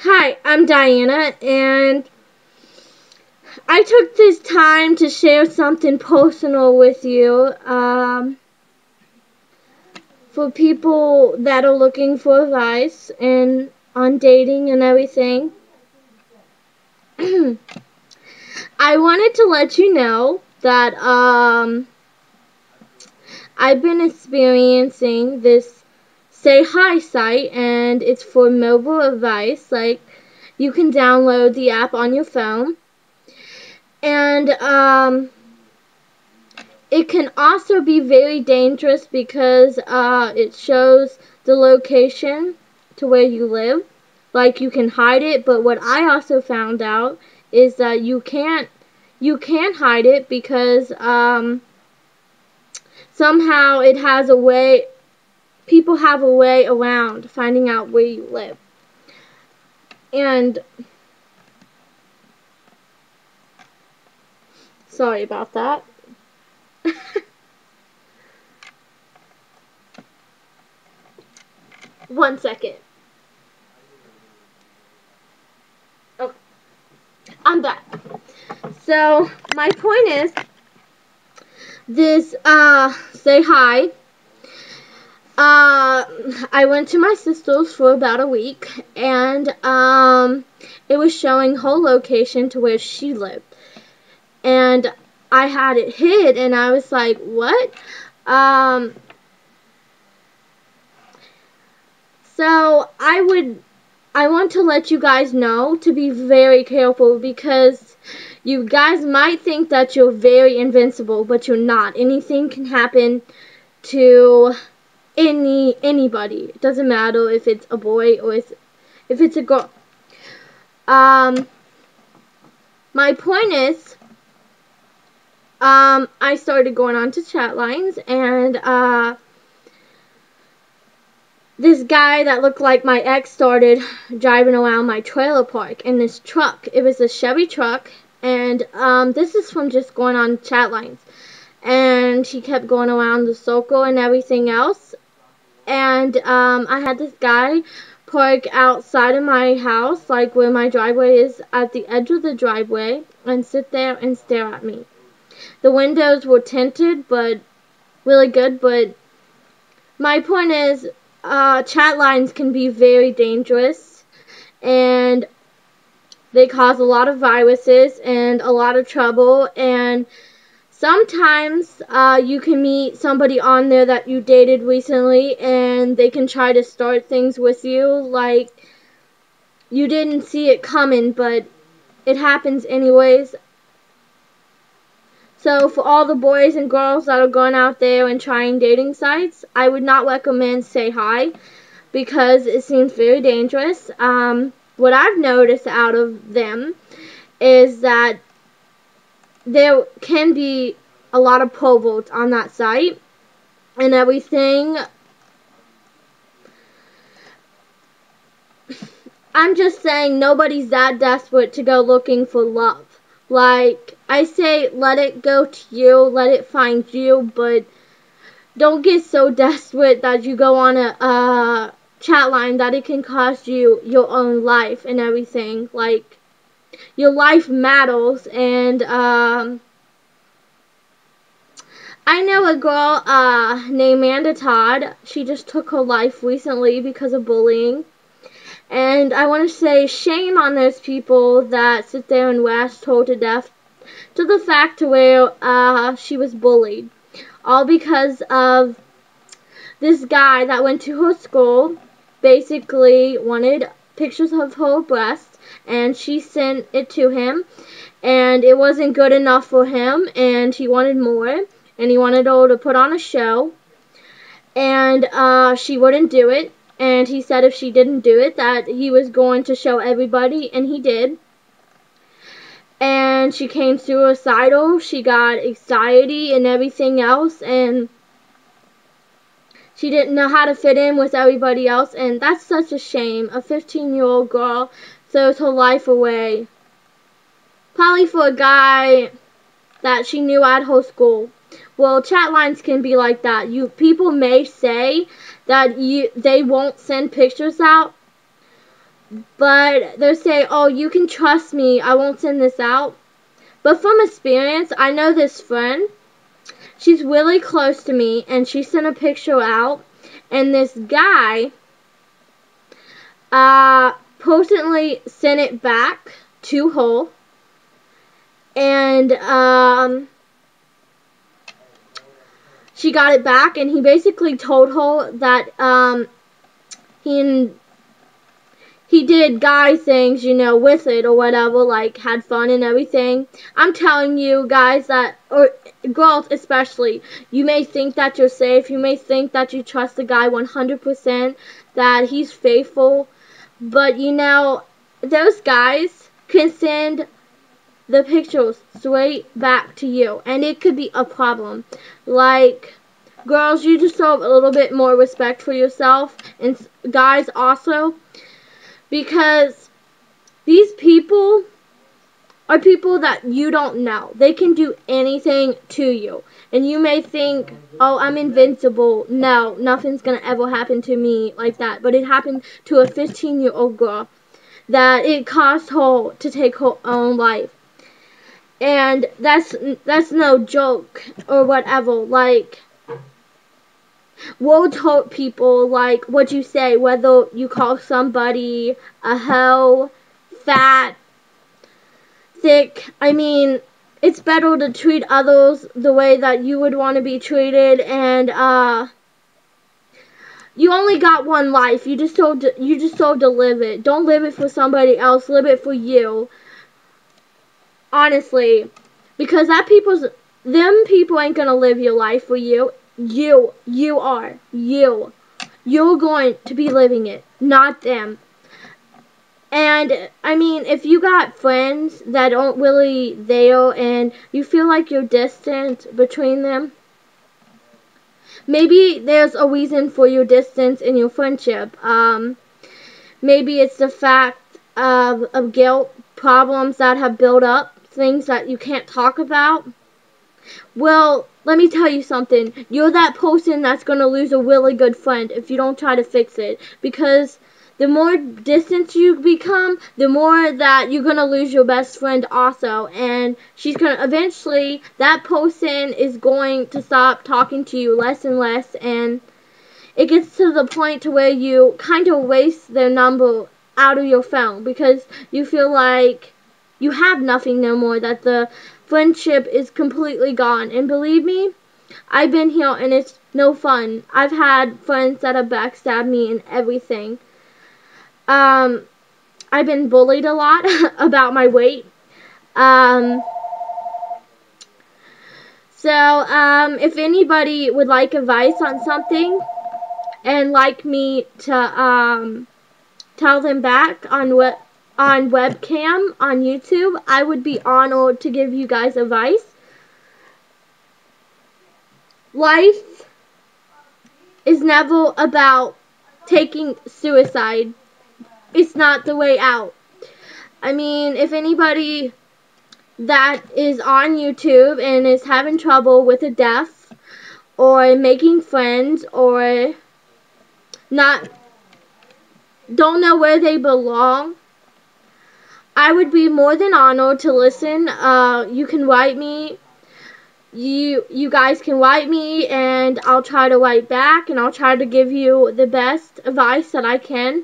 Hi, I'm Diana, and I took this time to share something personal with you for people that are looking for advice and on dating and everything. I wanted to let you know that I've been experiencing this Say Hi site, and it's for mobile advice. Like, you can download the app on your phone, and it can also be very dangerous because it shows the location to where you live. Like, you can hide it, but what I also found out is that you can't hide it because somehow it has a way, people have a way around finding out where you live. And sorry about that. One second. Okay, I'm back. So my point is this Say Hi. I went to my sister's for about a week, and it was showing her location to where she lived, and I had it hid, and I was like, what? Um, so I want to let you guys know to be very careful, because you guys might think that you're very invincible, but you're not. Anything can happen to anybody. It doesn't matter if it's a boy or if it's a girl. My point is, I started going on to chat lines, and this guy that looked like my ex started driving around my trailer park in this truck. It was a Chevy truck, and this is from just going on chat lines. And he kept going around the circle and everything else. And I had this guy park outside of my house, like where my driveway is, at the edge of the driveway, and sit there and stare at me. The windows were tinted, but really good. But my point is, chat lines can be very dangerous, and they cause a lot of viruses and a lot of trouble. And sometimes you can meet somebody on there that you dated recently, and they can try to start things with you like you didn't see it coming, but it happens anyways. So for all the boys and girls that are going out there and trying dating sites, I would not recommend Say Hi, because it seems very dangerous. What I've noticed out of them is that there can be a lot of perverts on that site and everything. I'm just saying, nobody's that desperate to go looking for love. Like, I say, let it go to you, let it find you, but don't get so desperate that you go on a chat line that it can cost you your own life and everything. Like, your life matters. And I know a girl named Amanda Todd. She just took her life recently because of bullying. And I want to say, shame on those people that sit there and lash her to death, to the fact to where she was bullied, all because of this guy that went to her school. Basically wanted pictures of her breasts, and she sent it to him, and it wasn't good enough for him, and he wanted more, and he wanted her to put on a show, and she wouldn't do it. And he said if she didn't do it, that he was going to show everybody, and he did. And she came suicidal. She got anxiety and everything else, and she didn't know how to fit in with everybody else, and that's such a shame. A 15-year-old girl throws her life away, probably for a guy that she knew at her school. Well, chat lines can be like that. People may say that they won't send pictures out, But they'll say, oh, you can trust me, I won't send this out. But from experience, I know this friend, she's really close to me, and she sent a picture out, and this guy personally sent it back to her, and she got it back, and he basically told her that he did guy things, you know, with it or whatever, like had fun and everything. I'm telling you guys that, or girls especially, you may think that you're safe, you may think that you trust the guy 100%, that he's faithful, but you know, those guys can send the pictures straight back to you, and it could be a problem. Like, girls, you deserve a little bit more respect for yourself, and guys also, because these people are people that you don't know. They can do anything to you. And you may think, oh, I'm invincible. No, nothing's going to ever happen to me like that. But it happened to a 15-year-old girl that it caused her to take her own life. And that's no joke or whatever. Like, words hurt people, like what you say, whether you call somebody a hoe, fat, thick. I mean, it's better to treat others the way that you would want to be treated, and you only got one life. You just told to live it. Don't live it for somebody else. Live it for you. Honestly, because them people ain't gonna live your life for you. You are. You're going to be living it, not them. And, I mean, if you got friends that aren't really there and you feel like you're distant between them, maybe there's a reason for your distance in your friendship. Maybe it's the fact of guilt, problems that have built up, things that you can't talk about. Well, let me tell you something. You're that person that's going to lose a really good friend if you don't try to fix it. Because the more distant you become, the more that you're going to lose your best friend also. And she's going to eventually, that person is going to stop talking to you less and less. And it gets to the point to where you kind of waste their number out of your phone. Because you feel like you have nothing no more, that the friendship is completely gone. And believe me, I've been here and it's no fun. I've had friends that have backstabbed me and everything. I've been bullied a lot about my weight. If anybody would like advice on something and like me to tell them back on webcam on YouTube, I would be honored to give you guys advice. Life is never about taking suicide. It's not the way out. I mean, if anybody that is on YouTube and is having trouble with a death or making friends or don't know where they belong, I would be more than honored to listen. You can write me. You guys can write me, and I'll try to write back, and I'll try to give you the best advice that I can.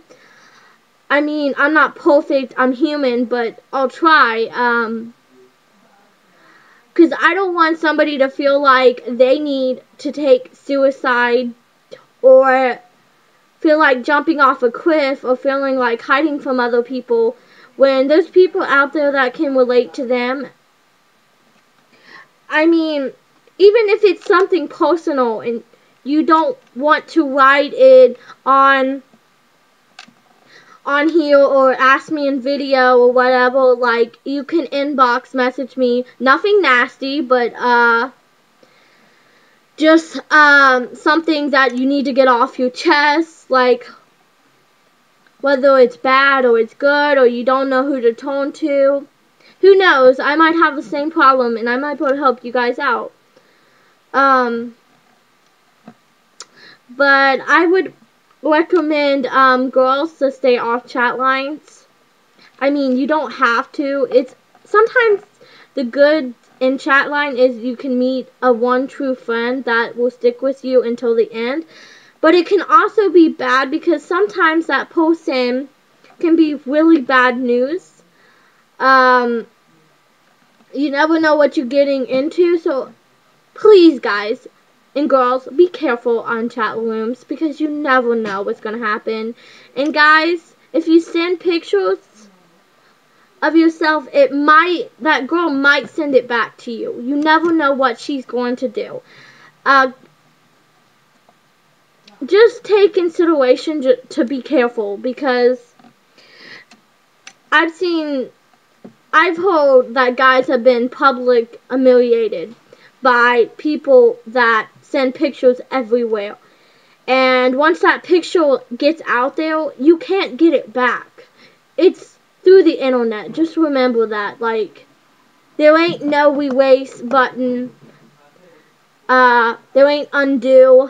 I mean, I'm not perfect. I'm human, but I'll try. Because I don't want somebody to feel like they need to take suicide or feel like jumping off a cliff or feeling like hiding from other people when there's people out there that can relate to them. I mean, even if it's something personal and you don't want to write it on here or ask me in video or whatever, like, you can inbox message me. Nothing nasty, but just something that you need to get off your chest, like whether it's bad or it's good or you don't know who to turn to. Who knows? I might have the same problem and I might be able to help you guys out. But I would recommend girls to stay off chat lines. I mean, you don't have to. It's sometimes the good in chat line is you can meet a one true friend that will stick with you until the end. But it can also be bad because sometimes that person can be really bad news. You never know what you're getting into, so please, guys and girls, be careful on chat rooms because you never know what's going to happen. And guys, if you send pictures of yourself, that girl might send it back to you. You never know what she's going to do. Just take consideration to be careful because I've heard that guys have been public humiliated by people that send pictures everywhere. And once that picture gets out there, you can't get it back. It's through the internet. Just remember that. Like, there ain't no erase button. There ain't undo.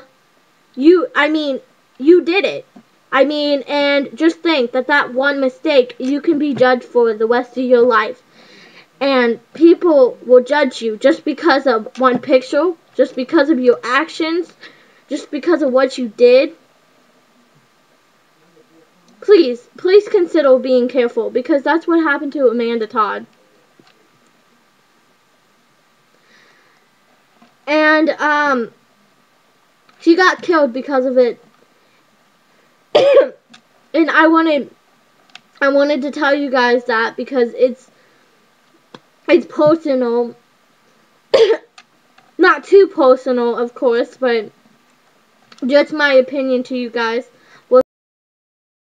You did it. And just think that one mistake, you can be judged for the rest of your life. And people will judge you just because of one picture, just because of your actions, just because of what you did. Please consider being careful because that's what happened to Amanda Todd. And, she got killed because of it. And I wanted to tell you guys that because it's personal. Not too personal, of course, but just my opinion to you guys.